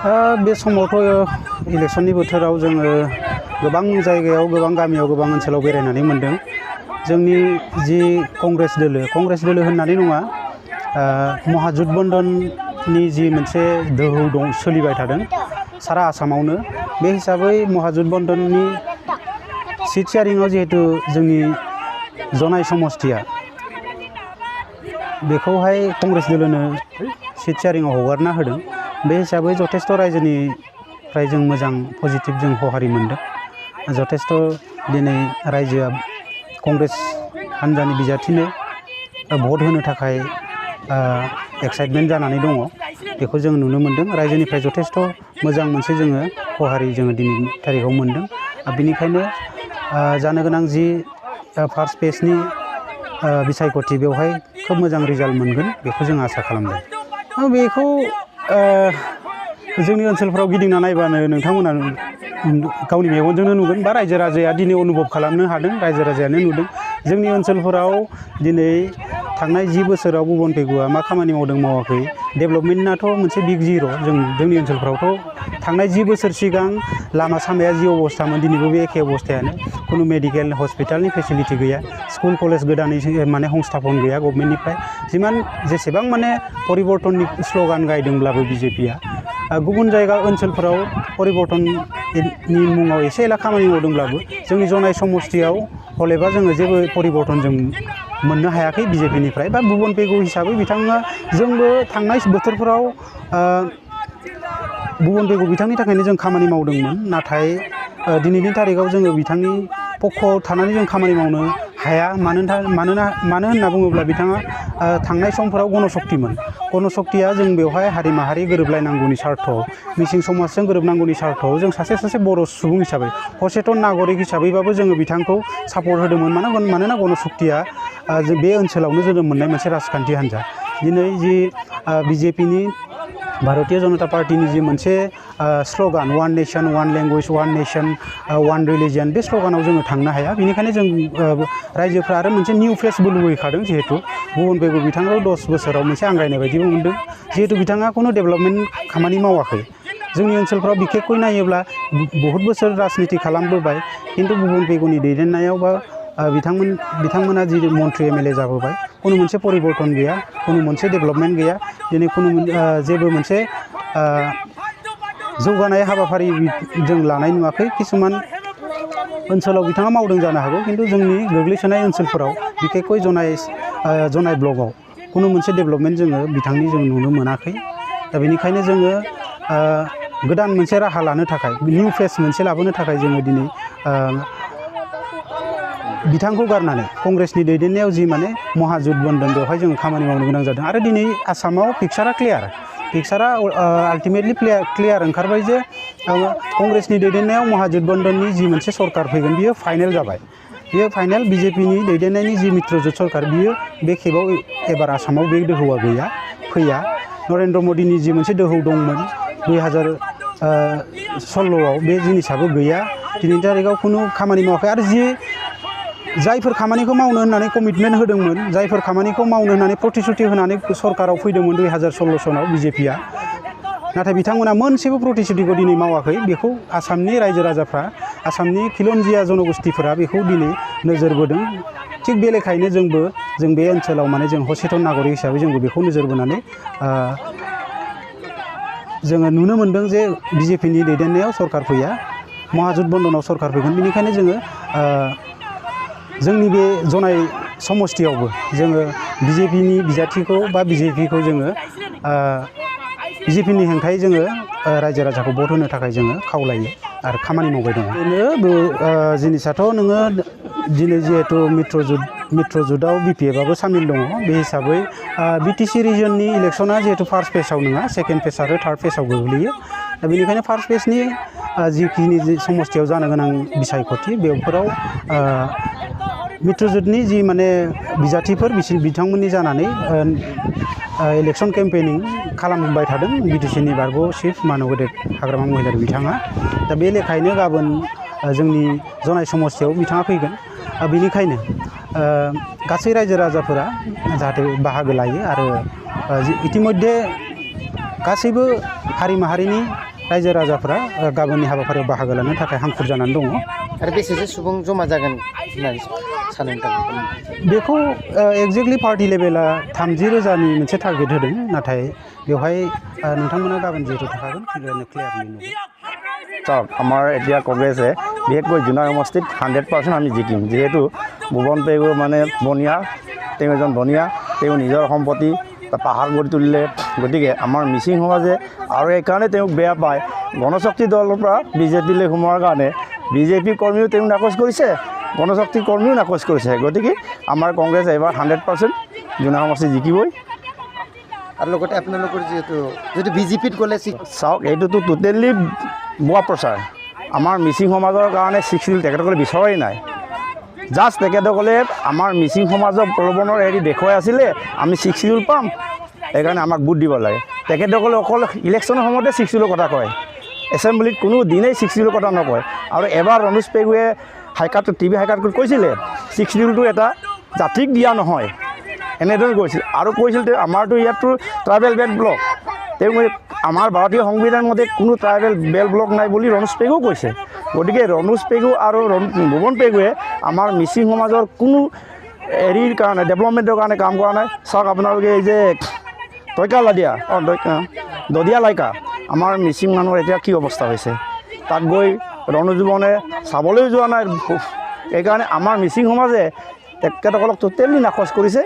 बे समावथ' इलेक्शननि बोथोराव जोङो गोबां जायगायाव गोबां गामियाव गोबां ओनसोलाव बेरायनानै मोनदों। जोंनि जि कंग्रेस दोलो होननानै नङा, महाजुथ बन्धननि जि मोनसे दोहौ दं सोलिबाय थादों सारा आसामावनो। बे हिसाबै महाजुथ बन्धननि सिट शेयारिंआव जिहेतु जोंनि जनाय समष्टिया बेखौहाय कंग्रेस दोलोनो सिट शेयारिंआव हगारना होदों। बे हिसाबै जथेस्थ' रायजोनिफ्राय जों मोजां पजिटिभ जों हहारि मोनदों। जथेस्थ' दिनै रायजोआ कंग्रेस हान्जानि बिजाथिनो भट होनो थाखाय एक्साइटमेन्ट जानानै दङ। बेखौ जों नुनो मोनदों। रायजोनिफ्राय जथेस्थ' मोजां मोनसे जोङो हहारि जोङो दिनैनि थारिखआव मोनदों। बेनिखायनो जानो गोनां जि फार्स्ट फेजनि बिसायख'थि बेवहाय खोब मोजां रिजाल्ट मोनगोन बेखौ जों आसा खालामदों। बेखौ जोंनि ओनसोलफ्राव गिदिंना नायबानो नोंथांमोना गावनि मेगनजोंनो नुगोन बा रायजो राजाया दिनै अनुभब खालामनो हादों। रायजो राजायानो नुदों। जोंनि ओनसोलफोराव दिनै थांनाय 10 बोसोराव भुबन पेगुआ मा खामानि मावदों मावाखै, डेभेलपमेन्टआथ' मोनसे बिग जिर'। जोंनि ओनसोलफ्रावथ' थांनाय 10 बोसोर सिगां लामा सामाया जि अबस्थामोन दिनैबो बे एखे अबस्थायानो। खुनु मेडिकेल हस्पिटालनि फेसिलिटि गैया, स्कुल कलेज गोदानै माने संस्थापन गैया गभर्नमेन्टनिफ्राय। जेसेबां माने परिबर्तननि स्ल'गान गायदोंब्लाबो बिजेपिआ गुबुन जायगा ओनसोलफोराव परिबर्तननि मुङाव एसे एला खामानि मावदोंब्लाबो जोंनि जनाय समष्टियाव हलेबा जोङो जेबो परिबर्तन जों मोननो हायाखै बिजेपिनिफ्राय बा भुबन पेगु हिसाबै बिथाङा। जोंबो थांनाय बोथोरफोराव भुबन पेगु बिथांनि थाखायनो जों खामानि मावदोंमोन। नाथाय दिनैनि तारिखआव जोङो बिथांनि पक्षआव थानानै जों खामानि मावनो हाया। मानो होनना बुङोब्ला बिथाङा थांनाय समफोराव गणशक्तिमोन। गणशक्तिया जों बेवहाय हारि माहारि गोरोबलायनांगौनि सार्थआव, मिसिं समाजजों गोरोबनांगौनि सार्थआव जों सासे बर' सुबुं हिसाबै सचेतन नागरिक हिसाबैबाबो जोङो बिथांखौ सापर्ट होदोंमोन। मानोना गणशक्तिया बे ओनसोलावनो जोनोम मोननाय मोनसे राजखान्थि हान्जा। दिनै जि बिजेपिनि भारतीय जनता पार्टीनि जि मोनसे slogan one nation one language one nation one religion, बे स्ल'गानाव जोङो थांनो हाया। बेनिखायनो जों रायजोफ्रा आरो मोनसे निउ फेसबो लुबैखादों। जिहेतु भुबन पेगु बिथांखौ 10 बोसोराव मोनसे आंगायनाय बायदिबो मोनदों। जिहेतु बिथाङा खुनु डेभेलपमेन्ट खामानि मावाखै। जोंनि ओनसोलफ्राव बिखेखै नायोब्ला बहुत बोसोर राजनिति खालामबोबाय, खिन्थु भुबन पेगुनि दैदेननायाव बा बिथांमोना जि मन्त्रि एमएलए जाबोबाय, खुनु मोनसे परिबर्तन गैया, खुनु मोनसे डेभेलपमेन्ट गैया। दिनै खुनु जेबो मोनसे जौगानाय हाबाफारि जों लानाय नुवाखै। किसुमान ओनसोलाव बिथाङा मावदों जानो हागौ, खिन्थु जोंनि गोग्लैसोनाय ओनसोलफोराव बिखेखै जनाय ब्लकआव खुनु मोनसे डेभेलपमेन्ट जोङो बिथांनि जों नुनो मोनाखै। दा बेनिखायनो जोङो गोदान मोनसे राहा लानो थाखाय, निउ फेस मोनसे लाबोनो थाखाय जोङो दिनै बिथांखौ गारनानै कंग्रेसनि दैदेननायाव जि माने महाजुथ बन्धन बेवहाय जोङो खामानि मावनो गोनां जादों। आरो दिनै आसामाव पिक्सारा आल्टिमेटलि क्लियार ओंखारबाय जे कंग्रेसनि दैदेननायाव महाजुथ बन्धननि जि मोनसे सरकार फैगोन बियो फाइनेल जाबाय। बियो फाइनेल। बिजेपिनि दैदेननायनि जि मित्रजुथ सरकार बियो बे खेबाव एबार आसामाव बे दोहौआ फैया। नरेन्द्र मदिनि जि मोनसे दोहौ दंमोन 2016आव, बे जिनिसाबो गैया। दिनैनि तारिखआव खुनु खामानि मावाखै। आरो जायफोर खामानिखौ मावनो होननानै कमिटमेन्ट होदोंमोन, जायफोर खामानिखौ मावनो होननानै प्रतिश्रुति होनानै सरकाराव फैदोंमोन 2016 सनाव बिजेपिआ, नाथाय बिथांमोना मोनसेबो प्रतिश्रुतिखौ दिनै मावाखै। बेखौ आसामनि रायजो राजाफ्रा, आसामनि खिलनजिया जनगोष्ठीफोरा बेखौ दिनै नोजोर बोदों। थिग बे लेखायैनो जों बे ओनसोलाव माने जों सचेतन नागरिक हिसाबै जोंबो बेखौ नोजोर बोनानै जोङो नुनो मोनदों जे बिजेपिनि दैदेननायाव सरकार फैया, महाजुथ बन्धनाव सरकार फैगोन। बेनिखायनो जोङो जोंनि बे जनाय समष्टियावबो जोङो बिजेपिनि बिजाथिखौ बा बिजेपिखौ जोङो बिजेपिनि हेंथायै जोङो रायजो राजाखौ भट होनो थाखाय जोङो खावलायो आरो खामानि मावबाय दङ। बेनो जिनिसाथ' नोङो दिनै जिहेतु मित्रजुथआव बिपिएफआबो सामिल दङ। बे हिसाबै बिटिसि रिजननि इलेक्सना जिहेतु फार्स्ट फेजआव नङा, सेकेन्ड फेज आरो थार्ड फेजआव गोग्लैयो। दा बेनिखायनो फार्स्ट फेजनि जिखिनि समष्टियाव जानो गोनां बिसायख'थि बेफोराव मित्रजुथनि जि माने बिजाथिफोर बिथांमोननि जानानै इलेक्शन केम्पेनिं खालामबाय थादों। बिटिसिनि बारग' चिफ मानगदेब हाग्रामा महिलारि बिथाङा। दा बे लेखायैनो गाबोन जोंनि जनाय समष्टियाव बिथाङा फैगोन। बेनिखायनो गासै रायजो राजाफोरा जाहाथे बाहागो लायो आरो इतिमध्ये गासैबो हारि माहारिनि रायजो राजाफोरा गाबोननि हाबाफारियाव बाहागो लानो थाखाय हांखुर जानानै दङ। आरो बेसेसो सुबुं जमा जागोन होननानै सानो नोंथाङा? बेखौ एक्जेक्टलि पार्टि लेभेला 30,000नि मोनसे टारगेट होदों, नाथाय बेवहाय नोंथांमोना गाबोन जिहेतु थाखागोन क्लियारलि नुगोन। চাওক, আমাৰ এতিয়া কংগ্ৰেছে বিশেষকৈ জোনাই সমষ্টিত 100% আমি জিকিম, যিহেতু ভুৱন পেগু মানে বনিয়া, তেওঁ এজন বনিয়া, তেওঁ নিজৰ সম্পত্তি পাহাৰ গঢ়ি তুলিলে। গতিকে আমাৰ মিচিং সমাজে আৰু এইকাৰণে তেওঁক বেয়া পায়, গণশক্তি দলৰ পৰা বিজেপিলৈ সোমোৱাৰ কাৰণে বিজেপি কৰ্মীও তেওঁক নাকচ কৰিছে, গণশক্তি কৰ্মীও নাকচ কৰিছে। গতিকে আমাৰ কংগ্ৰেছ এইবাৰ 100% জোনাই সমষ্টি জিকিবই। আৰু লগতে আপোনালোকৰ যিহেতু যদি বিজেপিত গ'লে চাওক, এইটোতো টোটেলি ভুৱা প্ৰচাৰ। আমাৰ মিচিং সমাজৰ কাৰণে 6 শিডিউল তেখেতসকলে বিচৰাই নাই। জাষ্ট তেখেতসকলে আমাৰ মিচিং সমাজৰ প্ৰলোভনৰ হেৰি দেখুৱাই আছিলে আমি 6 শিডিউল পাম, সেইকাৰণে আমাক ভোট দিব লাগে। তেখেতসকলে অকল ইলেকশ্যনৰ সময়তে 6 শিডিউলৰ কথা কয়, এছেম্বলিত কোনো দিনেই 6 শিডিউলৰ কথা নকয়। আৰু এবাৰ ৰণোজ পেগুৱে হাইকোৰ্টত টিভি হাইকোৰ্টত কৈছিলে 6 শিডিউলটো এটা জাতিক দিয়া নহয়, এনেদৰে কৈছিল। আৰু কৈছিল আমাৰতো ইয়াততো ট্ৰাইবেল বেল্ট ব্লক, তেওঁ আমাৰ ভাৰতীয় সংবিধান মতে কোনো ট্ৰাইবেল বেল্ট ব্লক নাই বুলি ৰণোজ পেগুও কৈছে। গতিকে ৰণোজ পেগু আৰু ভুৱন পেগুৱে আমাৰ মিচিং সমাজৰ কোনো হেৰিৰ কাৰণে ডেভেলপমেণ্টৰ কাৰণে কাম কৰা নাই। চাওক আপোনালোকে এই যে তৈকা লাদিয়া দদিয়া লাইকা, আমাৰ মিচিং মানুহৰ এতিয়া কি অৱস্থা হৈছে, তাত গৈ ৰণজীৱনে চাবলৈও যোৱা নাই। সেইকাৰণে আমাৰ মিচিং সমাজে তেখেতসকলক টোটেলি নাকচ কৰিছে।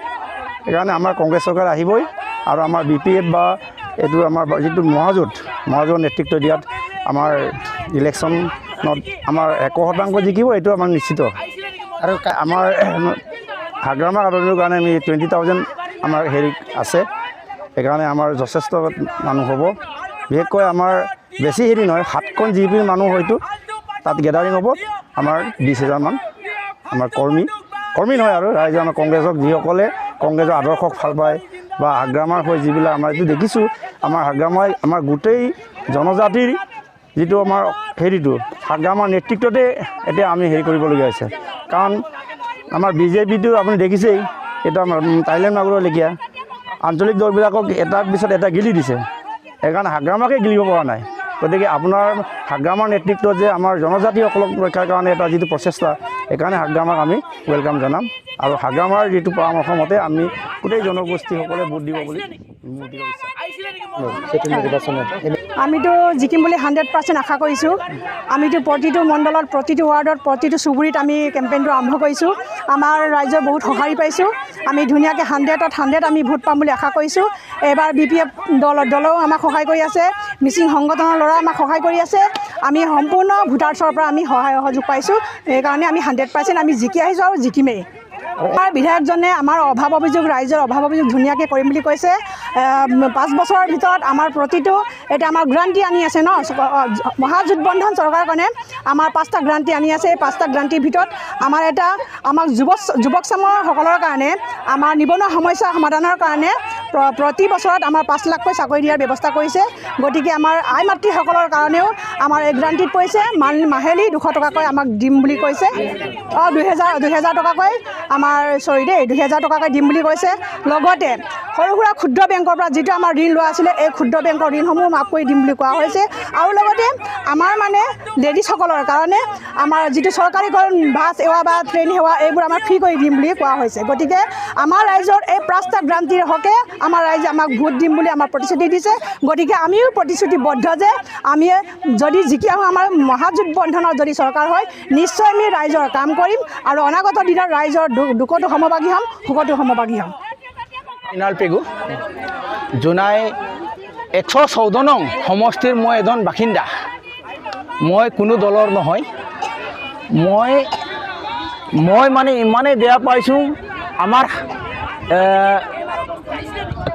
সেইকাৰণে আমাৰ কংগ্ৰেছ চৰকাৰ আহিবই, আৰু আমাৰ BPF বা এইটো আমাৰ যিটো মহাজোঁট নেতৃত্ব দিয়াত আমাৰ ইলেকশ্যনত আমাৰ 100% জিকিব, এইটো আমাৰ নিশ্চিত। আৰু আমাৰ হাগ্ৰামা আদৰণিৰ কাৰণে আমি 20,000 আমাৰ হেৰি আছে, সেইকাৰণে আমাৰ যথেষ্ট মানুহ হ'ব। বিশেষকৈ আমাৰ বেছি হেৰি নহয়, 7খন GPৰ মানুহ হয়তো তাত গেডাৰিং হ'ব। আমাৰ 20,000 মান আমাৰ কৰ্মী নহয় আৰু ৰাইজে আমাৰ কংগ্ৰেছক যিসকলে কংগ্ৰেছৰ আদৰ্শক ভাল পায় বা হাগ্ৰামাৰ হৈ যিবিলাক আমাৰ এইটো দেখিছোঁ, আমাৰ হাগ্ৰামাই আমাৰ গোটেই জনজাতিৰ যিটো আমাৰ হেৰিটো হাগ্ৰামাৰ নেতৃত্বতে এতিয়া আমি হেৰি কৰিবলগীয়া হৈছে। কাৰণ আমাৰ বিজেপিটো আপুনি দেখিছেই, এইটো আমাৰ থাইলেণ্ড মাগুৰৰ লেখীয়া আঞ্চলিক দলবিলাকক এটাৰ পিছত এটা গিলি দিছে, সেইকাৰণে হাগ্ৰামাকে গিলিব পৰা নাই। গতিকে আপোনাৰ হাগ্ৰামাৰ নেতৃত্বত যে আমাৰ জনজাতিসকলক ৰক্ষাৰ কাৰণে এটা যিটো প্ৰচেষ্টা, সেইকাৰণে হাগ্ৰামাক আমি ৱেলকাম জনাম। আৰু হাগ্ৰামাৰ যিটো পৰামৰ্শ মতে আমি গোটেই জনগোষ্ঠীসকলে ভোট দিব বুলি মোৰ বিশ্বাস। আমিতো জিকিম বুলি 100% আশা কৰিছোঁ। আমিতো প্ৰতিটো মণ্ডলত, প্ৰতিটো ৱাৰ্ডত, প্ৰতিটো চুবুৰীত আমি কেম্পেইনটো আৰম্ভ কৰিছোঁ। আমাৰ ৰাইজৰ বহুত সঁহাৰি পাইছোঁ। আমি ধুনীয়াকৈ 100ত 100 আমি ভোট পাম বুলি আশা কৰিছোঁ। এইবাৰ BPF দলেও আমাক সহায় কৰি আছে, মিচিং সংগঠনৰ ল'ৰা আমাক সহায় কৰি আছে। আমি সম্পূৰ্ণ ভোটাৰ্ছৰ পৰা আমি সহায় সহযোগ পাইছোঁ, সেইকাৰণে আমি 100% আমি জিকি আহিছোঁ আৰু জিকিমেই। আমাৰ বিধায়কজনে আমাৰ অভাৱ অভিযোগ, ৰাইজৰ অভাৱ অভিযোগ ধুনীয়াকৈ কৰিম বুলি কৈছে। 5 বছৰৰ ভিতৰত আমাৰ প্ৰতিটো এতিয়া আমাৰ গ্ৰাণ্টি আনি আছে ন, মহাজোঁটবন্ধন চৰকাৰৰ কাৰণে আমাৰ 5টা গ্ৰাণ্টি আনি আছে। এই 5টা গ্ৰাণ্টিৰ ভিতৰত আমাৰ আমাক যুৱক চামসকলৰ কাৰণে আমাৰ নিবনুৱা সমস্যা সমাধানৰ কাৰণে প্ৰতি বছৰত আমাৰ 5 লাখকৈ চাকৰি দিয়াৰ ব্যৱস্থা কৰিছে। গতিকে আমাৰ আই মাতৃসকলৰ কাৰণেও আমাৰ এই গ্ৰাণ্টিত পৰিছে, মাহেলী 200 টকাকৈ আমাক দিম বুলি কৈছে। 2,000 টকাকৈ আমাৰ 2,000 টকাকৈ দিম বুলি কৈছে। লগতে সৰু সুৰা ক্ষুদ্ৰ বেংকৰ পৰা যিটো আমাৰ ঋণ লোৱা আছিলে, এই ক্ষুদ্ৰ বেংকৰ ঋণসমূহ মাফ কৰি দিম বুলি কোৱা হৈছে। আৰু লগতে আমাৰ মানে লেডিছসকলৰ কাৰণে আমাৰ যিটো চৰকাৰী বাছ সেৱা বা ট্ৰেইন সেৱা, এইবোৰ আমাৰ ফ্ৰী কৰি দিম বুলি কোৱা হৈছে। গতিকে আমাৰ ৰাইজৰ এই 5টা গ্ৰাণ্টিৰ হকে আমাৰ ৰাইজে আমাক ভোট দিম বুলি আমাৰ প্ৰতিশ্ৰুতি দিছে। গতিকে আমিও প্ৰতিশ্ৰুতিবদ্ধ যে আমি যদি জিকি আহোঁ, আমাৰ মহাজোঁটবন্ধনৰ যদি চৰকাৰ হয়, নিশ্চয় আমি ৰাইজৰ কাম কৰিম আৰু অনাগত দিনত ৰাইজৰ দুখতো সমভাগী হ'ম, সুখতো সমভাগী হ'ম। ইনাল পেগু জোনাই 114 নং সমষ্টিৰ মই এজন বাসিন্দা। মই কোনো দলৰ নহয়। মই মানে ইমানেই বেয়া পাইছোঁ, আমাৰ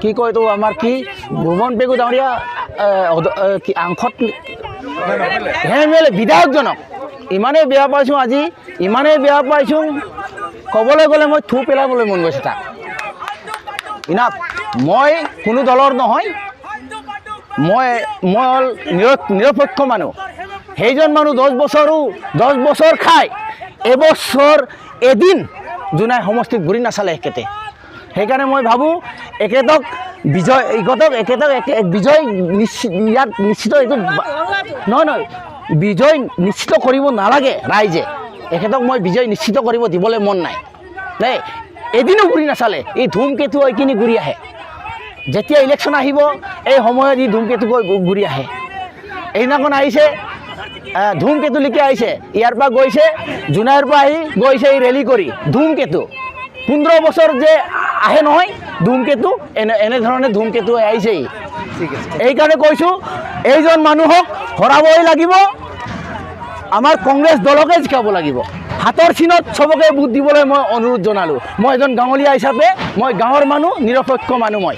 কি কয় এইটো আমাৰ কি ভুৱন পেগু ডাঙৰীয়া আংশত বিধায়কজনক ইমানেই বেয়া পাইছোঁ, আজি ইমানেই বেয়া পাইছোঁ, ক'বলৈ গ'লে মই থু পেলাবলৈ মন গৈছে তাক। ইনাফ, মই কোনো দলৰ নহয়, মই হ'ল নিৰপেক্ষ মানুহ। সেইজন মানুহ 10 বছৰ খাই এবছৰ এদিন জোনাই সমষ্টিত ঘূৰি নাচালে এখেতে। সেইকাৰণে মই ভাবোঁ এখেতক বিজয় একেটা বিজয় নিশ্চিত ইয়াত নিশ্চিত এইটো নহয় বিজয় নিশ্চিত কৰিব নালাগে ৰাইজে এখেতক মই বিজয় নিশ্চিত কৰিব দিবলৈ মন নাই দেই এদিনো ঘূৰি নাচালে এই ধূমকেতু এইখিনি ঘূৰি আহে যেতিয়া ইলেকশ্যন আহিব এই সময়ত ই ধূমকেতু ঘূৰি আহে এইদিনাখন আহিছে ধূমকেতুলৈকে আহিছে ইয়াৰ পৰা গৈছে জোনাইৰ পৰা আহি গৈছে এই ৰেলী কৰি ধূমকেতু 15 বছৰ যে আহে নহয় ধূমকেতু এনেধৰণে ধূমকেতু আহিছেই এইকাৰণে কৈছোঁ এইজন মানুহক হৰাবই লাগিব আমাৰ কংগ্ৰেছ দলকে জিকাব লাগিব হাতৰ চিনত চবকে ভোট দিবলৈ মই অনুৰোধ জনালোঁ মই এজন গাঁৱলীয়া হিচাপে মই গাঁৱৰ মানুহ নিৰপেক্ষ মানুহ মই